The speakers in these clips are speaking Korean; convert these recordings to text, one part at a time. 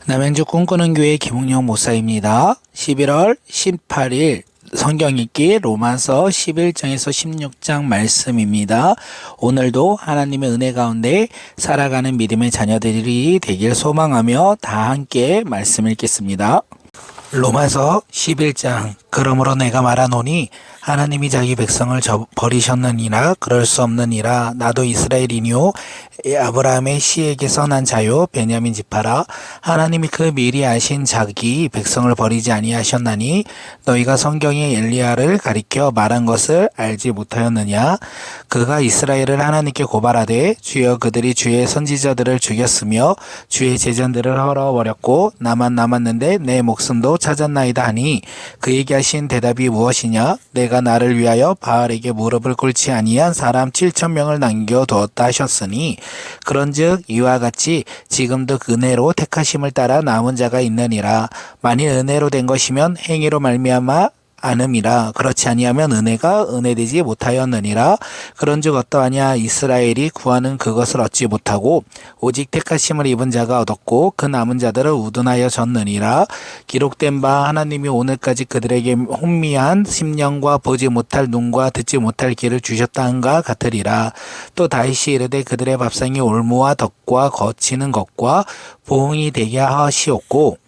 남양주 꿈꾸는 교회 김웅영 목사입니다. 11월 18일 성경 읽기 로마서 11장에서 16장 말씀입니다. 오늘도 하나님의 은혜 가운데 살아가는 믿음의 자녀들이 되길 소망하며 다 함께 말씀 읽겠습니다. 로마서 11장. 그러므로 내가 말하노니 하나님이 자기 백성을 버리셨느니라. 그럴 수 없느니라. 나도 이스라엘이니요 아브라함의 씨에게서 난 자요 베냐민 지파라. 하나님이 그 미리 아신 자기 백성을 버리지 아니하셨나니 너희가 성경의 엘리야를 가리켜 말한 것을 알지 못하였느냐. 그가 이스라엘을 하나님께 고발하되 주여 그들이 주의 선지자들을 죽였으며 주의 제전들을 헐어버렸고 나만 남았는데 내 목숨도 찾았나이다 하니 그에게 하신 대답이 무엇이냐. 내가 나를 위하여 바알에게 무릎을 꿇지 아니한 사람 7,000명을 남겨두었다 하셨으니 그런즉 이와 같이 지금도 은혜로 택하심을 따라 남은 자가 있느니라. 만일 은혜로 된 것이면 행위로 말미암아 않음이라. 그렇지 아니하면 은혜가 은혜되지 못하였느니라. 그런즉 어떠하냐. 이스라엘이 구하는 그것을 얻지 못하고 오직 택하심을 입은 자가 얻었고 그 남은 자들을 우둔하여 졌느니라. 기록된 바 하나님이 오늘까지 그들에게 혼미한 심령과 보지 못할 눈과 듣지 못할 귀를 주셨다 한가 같으리라. 또 다윗이 이르되 그들의 밥상이 올무와 덕과 거치는 것과 보응이 되게 하시옵고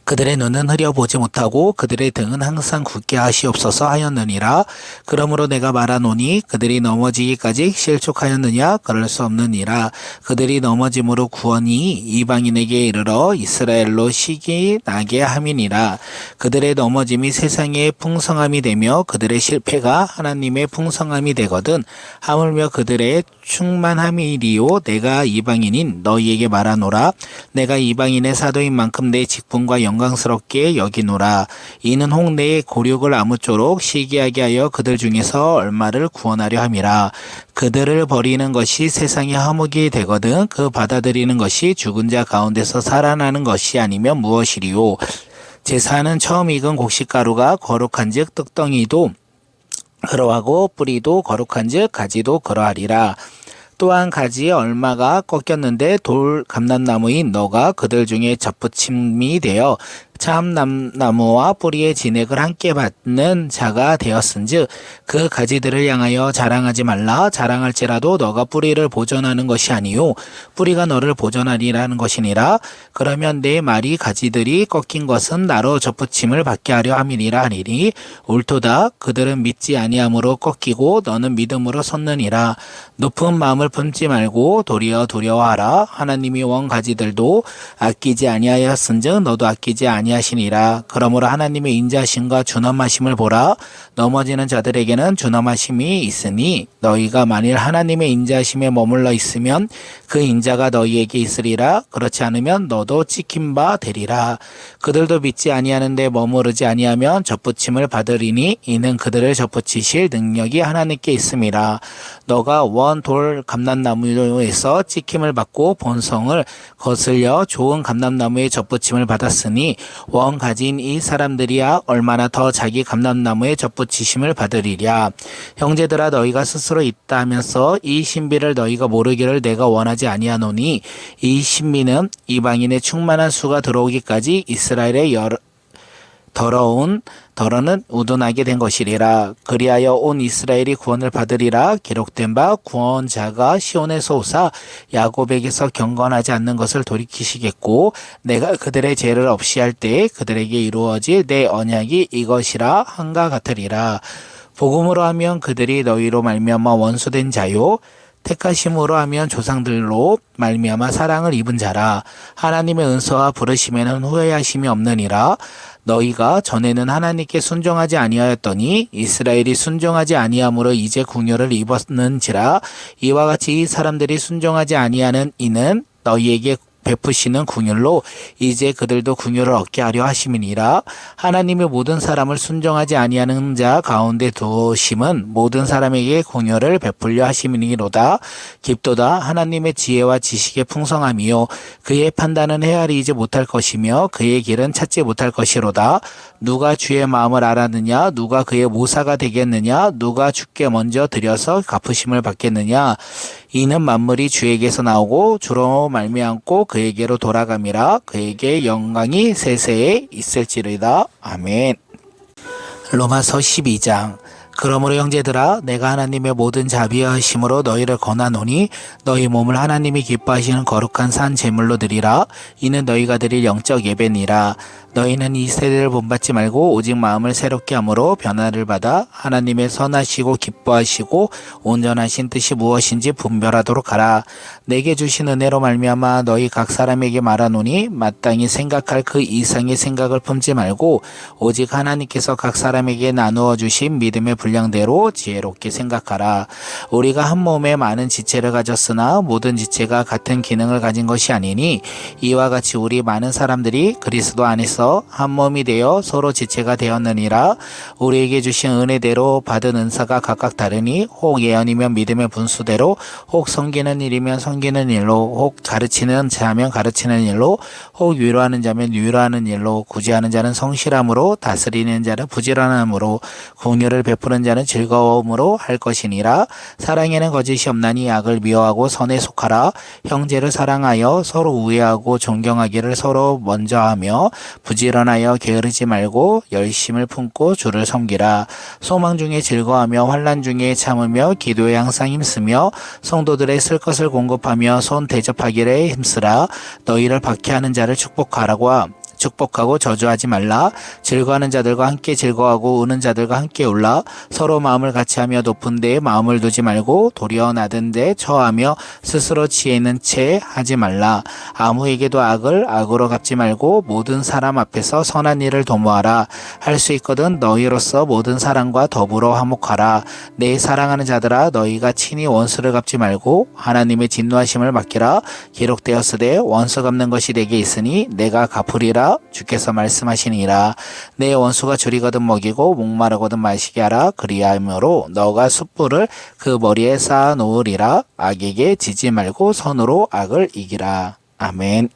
그들의 눈은 흐려보지 못하고 그들의 등은 항상 굳게 하시옵소서 하였느니라. 그러므로 내가 말하노니 그들이 넘어지기까지 실족하였느냐. 그럴 수 없느니라. 그들이 넘어짐으로 구원이 이방인에게 이르러 이스라엘로 시기 나게 함이니라. 그들의 넘어짐이 세상의 풍성함이 되며 그들의 실패가 하나님의 풍성함이 되거든 하물며 그들의 충만함이리요. 내가 이방인인 너희에게 말하노라. 내가 이방인의 사도인 만큼 내 직분과 영광스럽게 여기노라. 이는 홍내의 고륙을 아무쪼록 시기하게 하여 그들 중에서 얼마를 구원하려 함이라. 그들을 버리는 것이 세상의 화목이 되거든 그 받아들이는 것이 죽은 자 가운데서 살아나는 것이 아니면 무엇이리요. 제사는 처음 익은 곡식가루가 거룩한즉 떡덩이도 그러하고 뿌리도 거룩한즉 가지도 그러하리라. 또한 가지의 얼마가 꺾였는데 돌 감람나무인 너가 그들 중에 접붙임이 되어 참나무와 뿌리의 진액을 함께 받는 자가 되었은즉 그 가지들을 향하여 자랑하지 말라. 자랑할지라도 너가 뿌리를 보존하는 것이 아니요 뿌리가 너를 보존하리라는 것이니라. 그러면 내 말이 가지들이 꺾인 것은 나로 접붙임을 받게 하려 함이니라 하니니 옳도다. 그들은 믿지 아니함으로 꺾이고 너는 믿음으로 섰느니라. 높은 마음을 품지 말고 도리어 두려워하라. 하나님이 원 가지들도 아끼지 아니하였은즉 너도 아끼지 아니하시니라. 그러므로 하나님의 인자하심과 준엄하심을 보라. 넘어지는 자들에게는 준엄하심이 있으니 너희가 만일 하나님의 인자하심에 머물러 있으면 그 인자가 너희에게 있으리라. 그렇지 않으면 너도 찍힌 바 되리라. 그들도 믿지 아니하는데 머무르지 아니하면 접붙임을 받으리니 이는 그들을 접붙이실 능력이 하나님께 있음이라. 너가 원 돌 감람나무에서 찍힘을 받고 본성을 거슬려 좋은 감람나무에 접붙임을 받았으니 원 가진 이 사람들이야 얼마나 더 자기 감람나무에 접붙이심을 받으리랴. 형제들아 너희가 스스로 있다 하면서 이 신비를 너희가 모르기를 내가 원하지 아니하노니 이 신비는 이방인의 충만한 수가 들어오기까지 이스라엘의 더러는 우둔하게 된 것이리라. 그리하여 온 이스라엘이 구원을 받으리라. 기록된 바 구원자가 시온에서 오사 야곱에게서 경건하지 않는 것을 돌이키시겠고 내가 그들의 죄를 없이 할 때에 그들에게 이루어질 내 언약이 이것이라 한가 같으리라. 복음으로 하면 그들이 너희로 말미암아 원수된 자요 택하심으로 하면 조상들로 말미암아 사랑을 입은 자라. 하나님의 은혜와 부르심에는 후회하심이 없느니라. 너희가 전에는 하나님께 순종하지 아니하였더니 이스라엘이 순종하지 아니함으로 이제 궁유를 입었는지라. 이와 같이 이 사람들이 순종하지 아니하는 이는 너희에게 베푸시는 궁율로 이제 그들도 궁율을 얻게 하려 하심이니라. 하나님의 모든 사람을 순종하지 아니하는 자 가운데 두심은 모든 사람에게 궁율을 베풀려 하심이니로다. 깊도다. 하나님의 지혜와 지식의 풍성함이요 그의 판단은 헤아리지 못할 것이며 그의 길은 찾지 못할 것이로다. 누가 주의 마음을 알았느냐. 누가 그의 모사가 되겠느냐. 누가 주께 먼저 드려서 갚으심을 받겠느냐. 이는 만물이 주에게서 나오고 주로 말미암고 그에게로 돌아감이라. 그에게 영광이 세세에 있을지로다. 아멘. 로마서 12장. 그러므로 형제들아, 내가 하나님의 모든 자비하심으로 너희를 권하노니 너희 몸을 하나님이 기뻐하시는 거룩한 산 제물로 드리라. 이는 너희가 드릴 영적 예배니라. 너희는 이 세대를 본받지 말고 오직 마음을 새롭게 함으로 변화를 받아 하나님의 선하시고 기뻐하시고 온전하신 뜻이 무엇인지 분별하도록 하라. 내게 주신 은혜로 말미암아 너희 각 사람에게 말하노니 마땅히 생각할 그 이상의 생각을 품지 말고 오직 하나님께서 각 사람에게 나누어 주신 믿음의 분량대로 지혜롭게 생각하라. 우리가 한 몸에 많은 지체를 가졌으나 모든 지체가 같은 기능을 가진 것이 아니니 이와 같이 우리 많은 사람들이 그리스도 안에서 한 몸이 되어 서로 지체가 되었느니라. 우리에게 주신 은혜대로 받은 은사가 각각 다르니 혹 예언이면 믿음의 분수대로, 혹 섬기는 일이면 섬기는 일로, 혹 가르치는 자면 가르치는 일로, 혹 위로하는 자면 위로하는 일로, 구제하는 자는 성실함으로, 다스리는 자는 부지런함으로, 긍휼을 베푸는 자는 즐거움으로 할 것이니라. 사랑에는 거짓이 없나니 악을 미워하고 선에 속하라. 형제를 사랑하여 서로 우애하고 존경하기를 서로 먼저 하며 부지런하여 게으르지 말고 열심을 품고 주를 섬기라. 소망 중에 즐거워하며 환난 중에 참으며 기도에 항상 힘쓰며 성도들의 쓸 것을 공급하며 손 대접하기를 힘쓰라. 너희를 박해하는 자를 축복하고 저주하지 말라. 즐거워하는 자들과 함께 즐거워하고 우는 자들과 함께 울라. 서로 마음을 같이하며 높은 데에 마음을 두지 말고 도리어 낮은 데에 처하며 스스로 지혜 있는 채 하지 말라. 아무에게도 악을 악으로 갚지 말고 모든 사람 앞에서 선한 일을 도모하라. 할 수 있거든 너희로서 모든 사람과 더불어 화목하라. 내 사랑하는 자들아, 너희가 친히 원수를 갚지 말고 하나님의 진노하심을 맡기라. 기록되었으되 원수 갚는 것이 내게 있으니 내가 갚으리라. 주께서 말씀하시니라. 내 원수가 줄이거든 먹이고 목마르거든 마시게 하라. 그리하므로 너가 숯불을 그 머리에 쌓아 놓으리라. 악에게 지지 말고 선으로 악을 이기라. 아멘.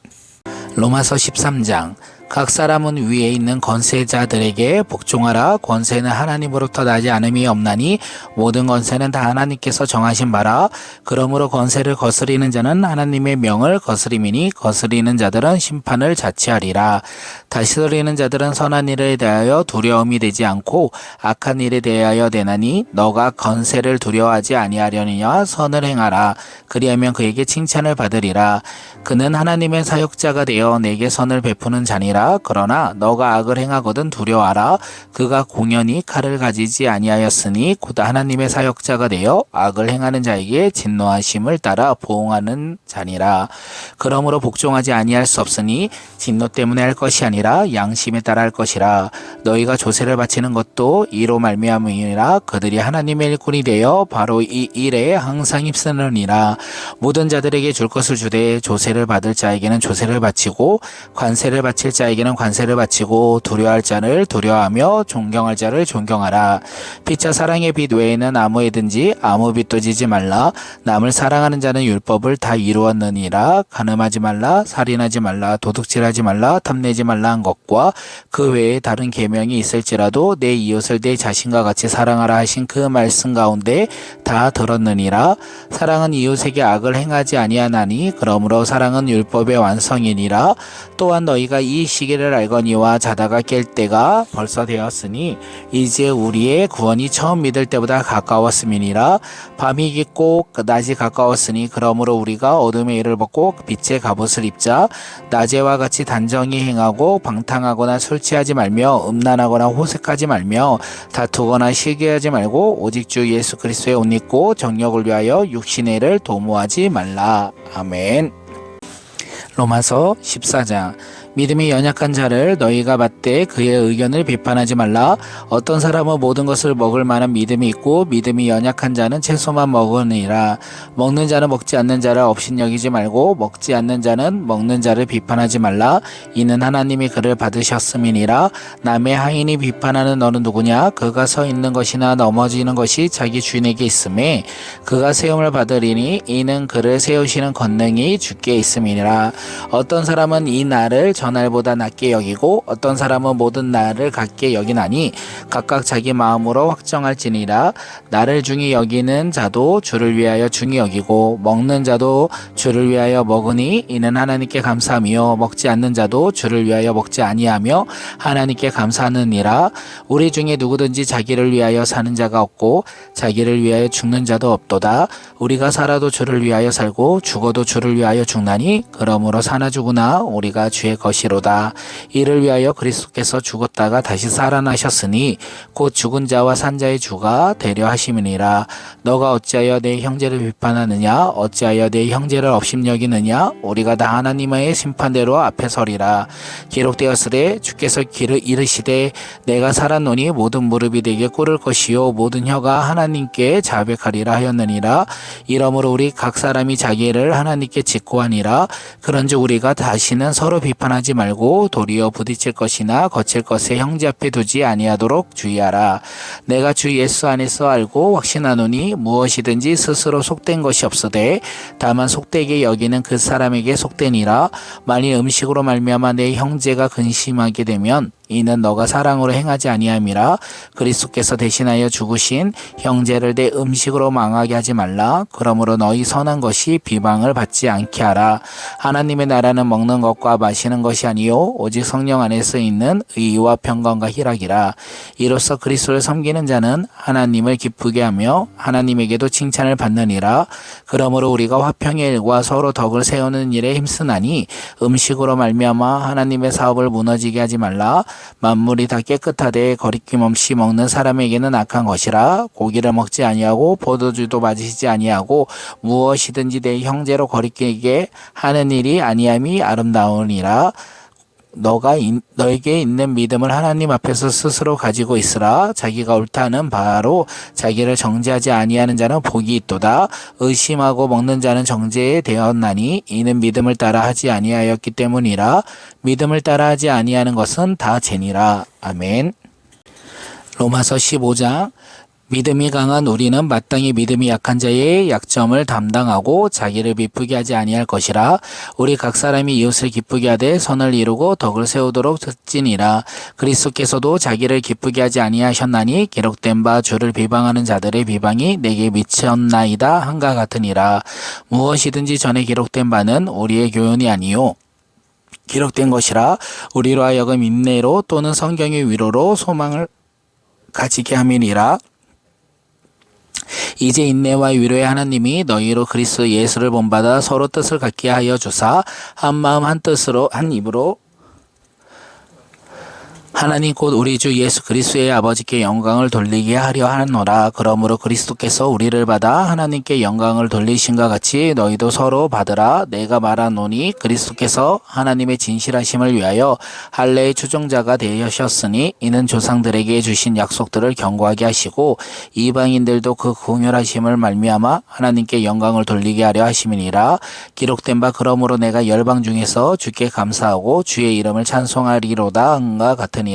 로마서 13장. 각 사람은 위에 있는 권세자들에게 복종하라. 권세는 하나님으로부터 나지 않음이 없나니 모든 권세는 다 하나님께서 정하신 바라. 그러므로 권세를 거스리는 자는 하나님의 명을 거스림이니 거스리는 자들은 심판을 자취하리라. 다스리는 자들은 선한 일에 대하여 두려움이 되지 않고 악한 일에 대하여 되나니 너가 권세를 두려워하지 아니하려니와 선을 행하라. 그리하면 그에게 칭찬을 받으리라. 그는 하나님의 사역자가 되어 내게 선을 베푸는 자니라. 그러나 너가 악을 행하거든 두려워하라. 그가 공연히 칼을 가지지 아니하였으니 곧 하나님의 사역자가 되어 악을 행하는 자에게 진노하심을 따라 보응하는 자니라. 그러므로 복종하지 아니할 수 없으니 진노 때문에 할 것이 아니라 양심에 따라 할 것이라. 너희가 조세를 바치는 것도 이로 말미암으니라. 그들이 하나님의 일꾼이 되어 바로 이 일에 항상 힘쓰느니라. 모든 자들에게 줄 것을 주되 조세를 받을 자에게는 조세를 바치고 관세를 바칠 자에게는 관세를 바치고 두려워할 자를 두려워하며 존경할 자를 존경하라. 피차 사랑의 빛 외에는 아무에든지 아무 빛도 지지 말라. 남을 사랑하는 자는 율법을 다 이루었느니라. 간음하지 말라, 살인하지 말라, 도둑질하지 말라, 탐내지 말라 한 것과 그 외에 다른 계명이 있을지라도 내 이웃을 내 자신과 같이 사랑하라 하신 그 말씀 가운데 다 들었느니라. 사랑은 이웃에게 악을 행하지 아니하나니 그러므로 사랑은 율법의 완성이니라. 또한 너희가 이 시기를 알거니와 자다가 깰 때가 벌써 되었으니 이제 우리의 구원이 처음 믿을 때보다 가까웠음이니라. 밤이 깊고 낮이 가까웠으니 그러므로 우리가 어둠의 일을 벗고 빛의 갑옷을 입자. 낮에와 같이 단정히 행하고 방탕하거나 술 취하지 말며 음란하거나 호색하지 말며 다투거나 시기하지 말고 오직 주 예수 그리스도의 옷 입고 정력을 위하여 육신의 일을 도모하지 말라. 아멘. 로마서 14장. 믿음이 연약한 자를 너희가 받되 그의 의견을 비판하지 말라. 어떤 사람은 모든 것을 먹을 만한 믿음이 있고 믿음이 연약한 자는 채소만 먹으니라. 먹는 자는 먹지 않는 자를 업신여기지 말고 먹지 않는 자는 먹는 자를 비판하지 말라. 이는 하나님이 그를 받으셨음이니라. 남의 하인이 비판하는 너는 누구냐? 그가 서 있는 것이나 넘어지는 것이 자기 주인에게 있음에 그가 세움을 받으리니 이는 그를 세우시는 권능이 주께 있음이니라. 어떤 사람은 이 날을 저 날보다 낮게 여기고 어떤 사람은 모든 날을 같게 여기나니 각각 자기 마음으로 확정할지니라. 나를 중히 여기는 자도 주를 위하여 중히 여기고 먹는 자도 주를 위하여 먹으니 이는 하나님께 감사하며 먹지 않는 자도 주를 위하여 먹지 아니하며 하나님께 감사하느니라. 우리 중에 누구든지 자기를 위하여 사는 자가 없고 자기를 위하여 죽는 자도 없도다. 우리가 살아도 주를 위하여 살고 죽어도 주를 위하여 죽나니 그러므로 사나 죽으나 우리가 주의 것이로다. 이를 위하여 그리스도께서 죽었다가 다시 살아나셨으니 곧 죽은 자와 산 자의 주가 되려 하심이니라. 너가 어찌하여 내 형제를 비판하느냐? 어찌하여 내 형제를 업심여기느냐? 우리가 다 하나님의 심판대로 앞에 서리라. 기록되었으되 주께서 이르시되 내가 살았노니 모든 무릎이 내게 꿇을 것이요 모든 혀가 하나님께 자백하리라 하였느니라. 이러므로 우리 각 사람이 자기를 하나님께 직고하니라. 그런즉 우리가 다시는 서로 비판하지 말고 도리어 부딪힐 것이나 거칠 것에 형제 앞에 두지 아니하도록 주의하라. 내가 주 예수 안에서 알고 확신하노니 무엇이든지 스스로 속된 것이 없으되 다만 속되게 여기는 그 사람에게 속되니라. 만일 음식으로 말미암아 내 형제가 근심하게 되면 이는 너가 사랑으로 행하지 아니함이라. 그리스도께서 대신하여 죽으신 형제를 내 음식으로 망하게 하지 말라. 그러므로 너희 선한 것이 비방을 받지 않게 하라. 하나님의 나라는 먹는 것과 마시는 것이 아니요 오직 성령 안에서 있는 의와 평강과 희락이라. 이로써 그리스도를 섬기는 자는 하나님을 기쁘게 하며 하나님에게도 칭찬을 받느니라. 그러므로 우리가 화평의 일과 서로 덕을 세우는 일에 힘쓰나니 음식으로 말미암아 하나님의 사업을 무너지게 하지 말라. 만물이 다 깨끗하되 거리낌 없이 먹는 사람에게는 악한 것이라. 고기를 먹지 아니하고 포도주도 마시지 아니하고 무엇이든지 내 형제로 거리끼게 하는 일이 아니함이 아름다우니라. 너에게 있는 믿음을 하나님 앞에서 스스로 가지고 있으라. 자기가 옳다는 바로 자기를 정죄하지 아니하는 자는 복이 있도다. 의심하고 먹는 자는 정죄되었나니 이는 믿음을 따라 하지 아니하였기 때문이라. 믿음을 따라 하지 아니하는 것은 다 죄니라. 아멘. 로마서 15장. 믿음이 강한 우리는 마땅히 믿음이 약한 자의 약점을 담당하고 자기를 기쁘게 하지 아니할 것이라. 우리 각 사람이 이웃을 기쁘게 하되 선을 이루고 덕을 세우도록 듣지니라. 그리스도께서도 자기를 기쁘게 하지 아니하셨나니 기록된 바 주를 비방하는 자들의 비방이 내게 미쳤나이다 한가 같으니라. 무엇이든지 전에 기록된 바는 우리의 교훈이 아니요 기록된 것이라. 우리로 하여금 인내로 또는 성경의 위로로 소망을 가지게 함이니라. 이제 인내와 위로의 하나님이 너희로 그리스도 예수를 본받아 서로 뜻을 갖게 하여 주사 한 마음 한 뜻으로 한 입으로 하나님 곧 우리 주 예수 그리스도의 아버지께 영광을 돌리게 하려 하노라. 그러므로 그리스도께서 우리를 받아 하나님께 영광을 돌리신과 같이 너희도 서로 받으라. 내가 말하노니 그리스도께서 하나님의 진실하심을 위하여 할례의 추종자가 되셨으니 이는 조상들에게 주신 약속들을 견고하게 하시고 이방인들도 그 긍휼하심을 말미암아 하나님께 영광을 돌리게 하려 하심이니라. 기록된 바 그러므로 내가 열방 중에서 주께 감사하고 주의 이름을 찬송하리로다 한가 같으니라.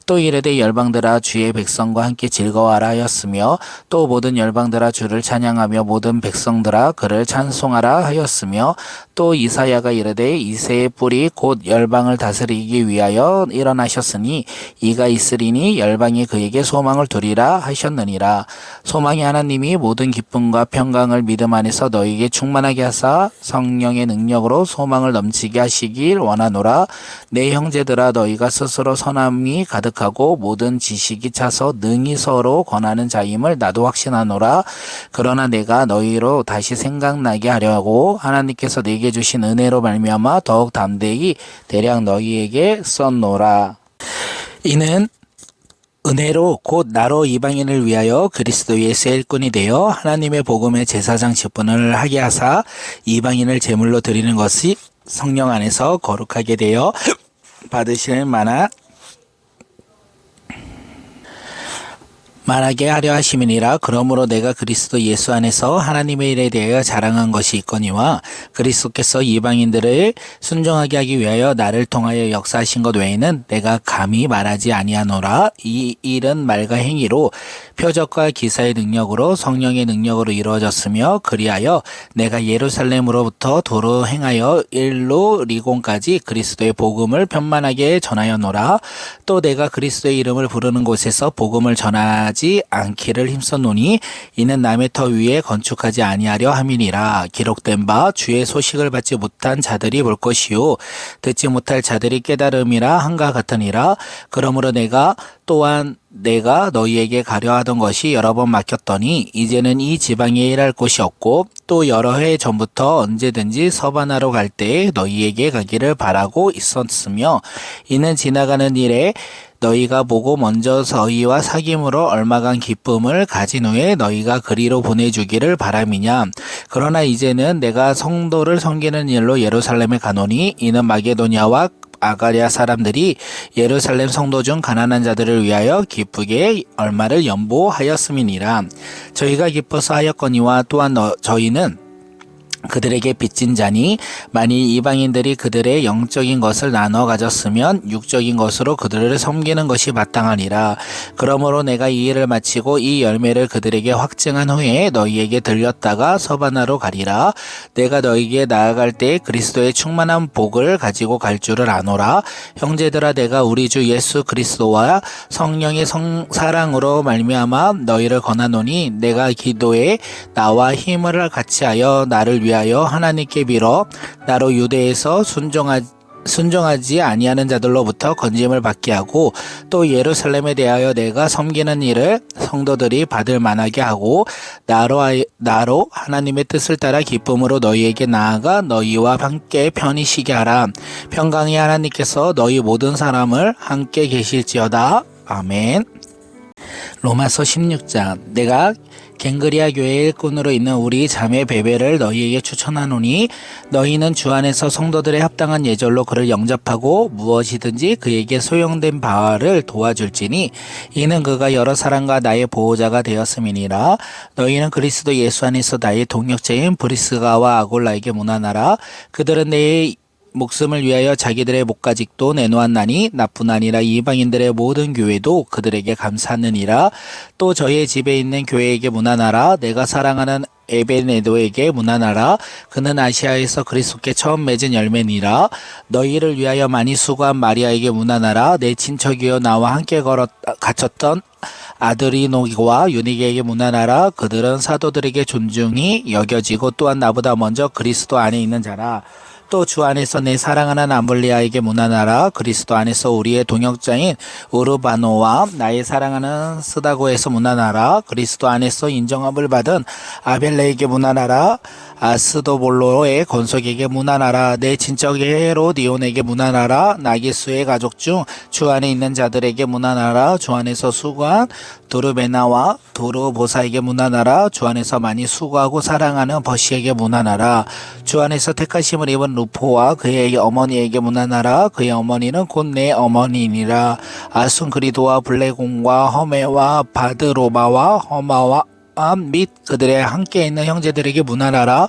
또 이르되 열방들아 주의 백성과 함께 즐거워하라 하였으며 또 모든 열방들아 주를 찬양하며 모든 백성들아 그를 찬송하라 하였으며 또 이사야가 이르되 이새의 뿔이 곧 열방을 다스리기 위하여 일어나셨으니 이가 있으리니 열방이 그에게 소망을 두리라 하셨느니라. 소망이 하나님이 모든 기쁨과 평강을 믿음 안에서 너희에게 충만하게 하사 성령의 능력으로 소망을 넘치게 하시길 원하노라. 내 형제들아 너희가 스스로 선함이 가득하고 모든 지식이 차서 능히 서로 권하는 자임을 나도 확신하노라. 그러나 내가 너희로 다시 생각나게 하려고 하나님께서 내게 주신 은혜로 말미암아 더욱 담대히 대략 너희에게 썼노라. 이는 은혜로 곧 나로 이방인을 위하여 그리스도 예수의 일꾼이 되어 하나님의 복음의 제사장 직분을 하게 하사 이방인을 제물로 드리는 것이 성령 안에서 거룩하게 되어 받으시는 만한 말하게 하려 하심이니라. 그러므로 내가 그리스도 예수 안에서 하나님의 일에 대하여 자랑한 것이 있거니와 그리스도께서 이방인들을 순종하게 하기 위하여 나를 통하여 역사하신 것 외에는 내가 감히 말하지 아니하노라. 이 일은 말과 행위로 표적과 기사의 능력으로 성령의 능력으로 이루어졌으며 그리하여 내가 예루살렘으로부터 도로 행하여 일로 리곤까지 그리스도의 복음을 편만하게 전하였노라. 또 내가 그리스도의 이름을 부르는 곳에서 복음을 전하지 않기를 힘썼노니 이는 남의 터 위에 건축하지 아니하려 함이니라. 기록된 바 주의 소식을 받지 못한 자들이 볼 것이요 듣지 못할 자들이 깨달음이라 한과 같으니라. 그러므로 내가 또한 내가 너희에게 가려 하던 것이 여러 번 막혔더니 이제는 이 지방에 일할 곳이 없고 또 여러 해 전부터 언제든지 서바나로 갈 때에 너희에게 가기를 바라고 있었으며 이는 지나가는 일에 너희가 보고 먼저 저희와 사귐으로 얼마간 기쁨을 가진 후에 너희가 그리로 보내주기를 바람이냐. 그러나 이제는 내가 성도를 섬기는 일로 예루살렘에 가노니 이는 마게도냐와 아가랴 사람들이 예루살렘 성도 중 가난한 자들을 위하여 기쁘게 얼마를 연보하였음이니라. 저희가 기뻐서 하였거니와 또한 저희는 그들에게 빚진 자니 만일 이방인들이 그들의 영적인 것을 나눠 가졌으면 육적인 것으로 그들을 섬기는 것이 마땅하니라. 그러므로 내가 이 일을 마치고 이 열매를 그들에게 확증한 후에 너희에게 들렸다가 서바나로 가리라. 내가 너희에게 나아갈 때 그리스도의 충만한 복을 가지고 갈 줄을 아노라. 형제들아, 내가 우리 주 예수 그리스도와 성령의 사랑으로 말미암아 너희를 권하노니 내가 기도에 나와 힘을 같이하여 나를 위하여 하나님께 빌어 나로 유대에서 순종하지 아니하는 자들로부터 건짐을 받게 하고 또 예루살렘에 대하여 내가 섬기는 일을 성도들이 받을 만하게 하고 나로 하나님의 뜻을 따라 기쁨으로 너희에게 나아가 너희와 함께 편히 쉬게 하라. 평강의 하나님께서 너희 모든 사람을 함께 계실지어다. 아멘. 로마서 16장. 내가 갱그리아 교회의 일꾼으로 있는 우리 자매 베베를 너희에게 추천하노니 너희는 주 안에서 성도들의 합당한 예절로 그를 영접하고 무엇이든지 그에게 소용된 바를 도와줄지니 이는 그가 여러 사람과 나의 보호자가 되었음이니라. 너희는 그리스도 예수 안에서 나의 동역자인 브리스가와 아골라에게 문안하라. 그들은 내 목숨을 위하여 자기들의 목가직도 내놓았나니 나뿐 아니라 이방인들의 모든 교회도 그들에게 감사하느니라. 또 저희의 집에 있는 교회에게 문안하라. 내가 사랑하는 에베네도에게 문안하라. 그는 아시아에서 그리스도께 처음 맺은 열매니라. 너희를 위하여 많이 수고한 마리아에게 문안하라. 내 친척이여 나와 함께 갇혔던 아드리노와 유니게에게 문안하라. 그들은 사도들에게 존중이 여겨지고 또한 나보다 먼저 그리스도 안에 있는 자라. 또 주 안에서 내 사랑하는 암블리아에게 문안하라. 그리스도 안에서 우리의 동역자인 우르바노와 나의 사랑하는 스다고에서 문안하라. 그리스도 안에서 인정함을 받은 아벨레에게 문안하라. 아스도볼로의 건석에게 문안하라. 내 친척 헤로디온에게 문안하라. 나기수의 가족 중 주 안에 있는 자들에게 문안하라. 주 안에서 수고한 도르베나와 도르보사에게 문안하라. 주 안에서 많이 수고하고 사랑하는 버시에게 문안하라. 주 안에서 택하심을 입은 루포와 그의 어머니에게 문안하라. 그의 어머니는 곧 내 어머니니라. 아순그리도와 블레공과 허메와 바드로바와 허마와 및 그들의 함께 있는 형제들에게 문안하라.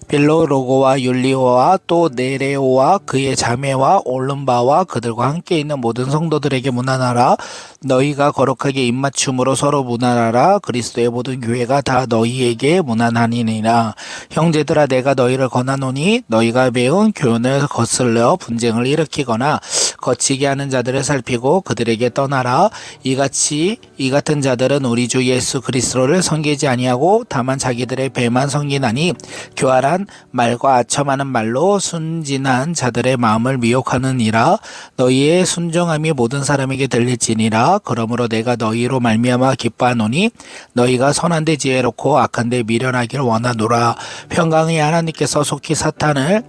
빌로로고와 율리오와 또 네레오와 그의 자매와 올름바와 그들과 함께 있는 모든 성도들에게 문안하라. 너희가 거룩하게 입맞춤으로 서로 문안하라. 그리스도의 모든 교회가 다 너희에게 문안하니라. 형제들아, 내가 너희를 권하노니 너희가 배운 교훈을 거슬러 분쟁을 일으키거나 거치게 하는 자들을 살피고 그들에게 떠나라. 이 같은 자들은 우리 주 예수 그리스도를 섬기지 아니하고 다만 자기들의 배만 섬기나니 교활한 말과 아첨하는 말로 순진한 자들의 마음을 미혹하느니라. 너희의 순종함이 모든 사람에게 들릴지니라. 그러므로 내가 너희로 말미암아 기뻐하노니 너희가 선한 데 지혜롭고 악한 데 미련하기를 원하노라. 평강의 하나님께서 속히 사탄을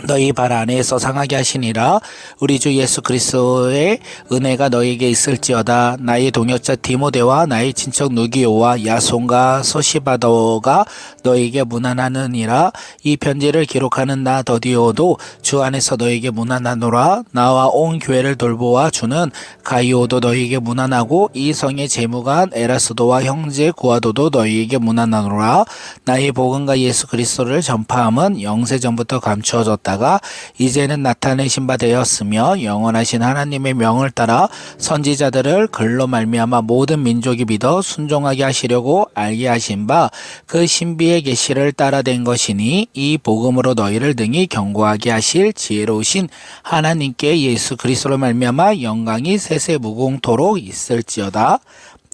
너희 발 안에서 상하게 하시니라. 우리 주 예수 그리스도의 은혜가 너희에게 있을지어다. 나의 동역자 디모데와 나의 친척 누기오와 야손과 소시바더가 너희에게 문안하느니라. 이 편지를 기록하는 나 더디오도 주 안에서 너희에게 문안하노라. 나와 온 교회를 돌보아 주는 가이오도 너희에게 문안하고 이 성의 재무관 에라스도와 형제 구아도도 너희에게 문안하노라. 나의 복음과 예수 그리스도를 전파함은 영세전부터 감추어졌다가 이제는 나타내신 바 되었으며 영원하신 하나님의 명을 따라 선지자들을 글로 말미암아 모든 민족이 믿어 순종하게 하시려고 알게 하신 바 그 신비의 계시를 따라 된 것이니 이 복음으로 너희를 등이 견고하게 하실 지혜로우신 하나님께 예수 그리스도로 말미암아 영광이 세세 무궁토록 있을지어다.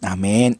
아멘.